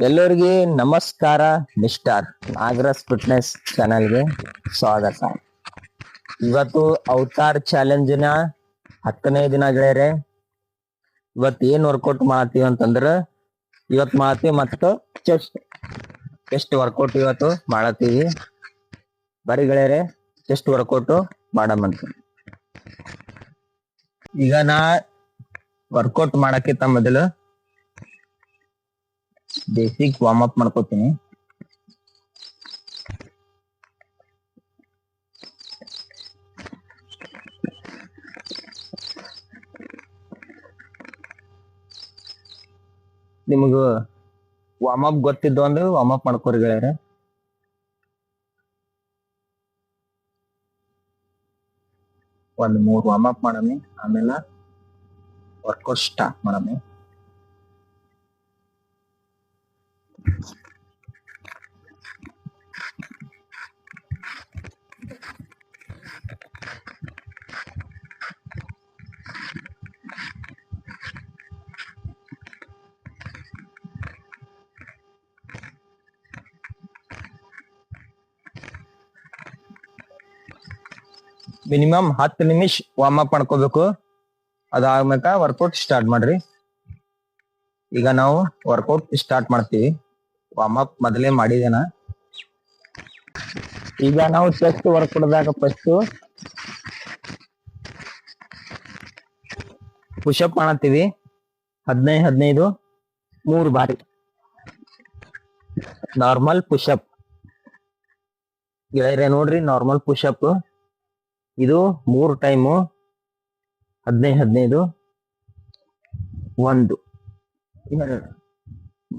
ಎಲ್ಲರಿಗೆ ನಮಸ್ಕಾರ. Mister Nagaraj fitness ಚಾನೆಲ್ಗೆ ಸ್ವಾಗತ. ಇವತ್ತು ಅವತಾರ್ ಚಾಲೆಂಜಿನ 10ನೇ ದಿನ ಗೆಳೆಯರೆ. ಇವತ್ತು ಏನ್ ವರ್ಕೌಟ್ ಮಾಡ್ತೀವಿ ಅಂತಂದ್ರ ಇವತ್ತು ಮಾಡ್ತೀವಿ ಮತ್ತು ಚೆಸ್ಟ್ ವರ್ಕೌಟ್ ಇವತ್ತು ಮಾಡತ್ತೀವಿ. ಬರೀ ಗೆಳೆಯರೆ ಚೆಸ್ಟ್ ವರ್ಕೌಟ್ ಮಾಡಮಂತ. ಈಗ ನಾ ವರ್ಕೌಟ್ ಮಾಡಕ್ಕಿಂತ ಮೊದಲು ಬೇಸಿಕ್ ವಾರ್ಮ್ ಅಪ್ ಮಾಡ್ಕೋತೀನಿ. ನಿಮಗ ವಾರ್ಮ್ ಅಪ್ ಗೊತ್ತಿದ್ದು ಅಂದ್ರೆ ವಾರ್ಮ್ ಅಪ್ ಮಾಡ್ಕೋರಿ ಗೆಳೆಯರೆ. ಒಂದ್ 3 ವಾರ್ಮ್ ಅಪ್ ಮಾಡಮಿ, ಆಮೇಲೆ ವರ್ಕೌಟ್ ಸ್ಟಾರ್ಟ್ ಮಾಡಮಿ. ಮಿನಿಮಮ್ 10 ನಿಮಿಷ ವಾರ್ಮ್ ಅಪ್ ಮಾಡ್ಕೋಬೇಕು. ಅದಾದ್ಮೇಲೆ ವರ್ಕೌಟ್ ಸ್ಟಾರ್ಟ್ ಮಾಡ್ರಿ. ಈಗ ನಾವು ವರ್ಕೌಟ್ ಸ್ಟಾರ್ಟ್ ಮಾಡ್ತೀವಿ. ವಾರ್ಮ್ ಅಪ್ ಮೊದಲೇ ಮಾಡಿದೇನ. ಈಗ ನಾವು ಚೆಸ್ಟ್ ವರ್ಕೌಟ್ದಾಗ ಫಸ್ಟ್ ಪುಷಪ್ ಮಾಡತ್ತೀವಿ. 15 3 ಬಾರಿ ನಾರ್ಮಲ್ ಪುಷಪ್ ಗೆಳೆಯರೆ. ನೋಡ್ರಿ, ನಾರ್ಮಲ್ ಪುಷಪ್ ಇದು 3 ಟೈಮು 15 1 2 3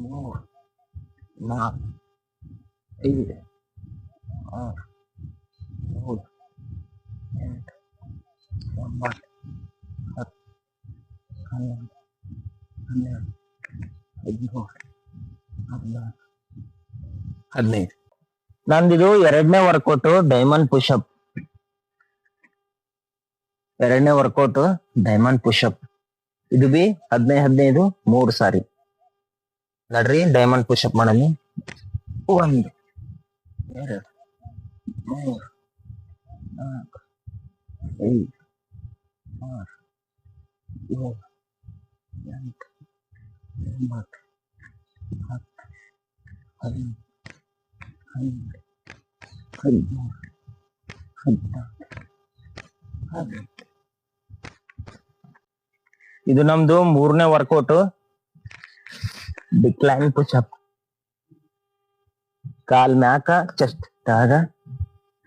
4 5 6 7 8 9 10 11 12 13 14 15. ನಂದಿದು 2ನೇ ವರ್ಕೌಟ್ ಡೈಮಂಡ್ ಪುಷಪ್. 2ನೇ ವರ್ಕೌಟ್ ಡೈಮಂಡ್ ಪುಷಪ್. ಇದು ಬಿ 15 3 ಸಾರಿ. ನಡ್ರಿ ಡೈಮಂಡ್ ಪುಷಪ್ ಮಾಡಮಿ. 1 2 3 4 5 6 7 8 9 10 11 12 13 14 15. ಇದು ನಮ್ದು 3ನೇ ವರ್ಕೌಟ್ ಡಿಕ್ಲೈನ್ ಪುಷಪ್. ಕಾಲ್ ಮ್ಯಾಕ ಚೆಸ್ಟ್ ತಾಗ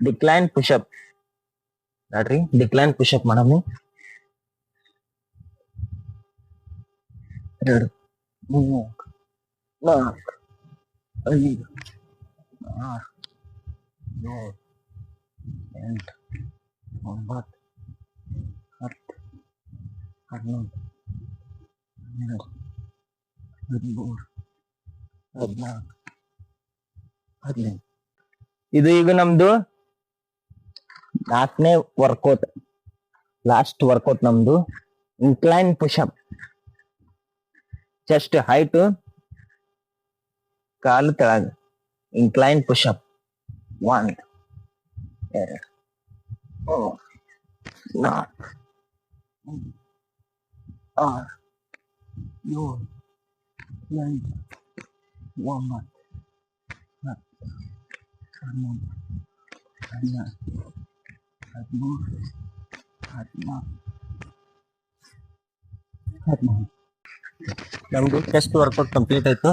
ಡಿಕ್ಲೈನ್ ಪುಷಪ್. ನೋಡ್ರಿ ಡಿಕ್ಲೈನ್ ಪುಷಪ್ ಮಾಡಮಿ. 2 3 4 5 6 7 8 9 10 11 12 13 14 15. ಇದು ಈಗ ನಮ್ದು 4ನೇ ವರ್ಕೌಟ್, ಲಾಸ್ಟ್ ವರ್ಕೌಟ್ ನಮ್ದು ಇನ್ಕ್ಲೈನ್ ಪುಷಪ್. ಚೆಸ್ಟ್ ಹೈಟ್, ಕಾಲು ತೆಳಗ ಇನ್ಕ್ಲೈನ್ ಪುಷಪ್. 1 2 3 4 5 6 7 8 9 10 11 12 13 14 15. ನಮ್ದು ಚೆಸ್ಟ್ ವರ್ಕೌಟ್ ಕಂಪ್ಲೀಟ್ ಆಯ್ತು.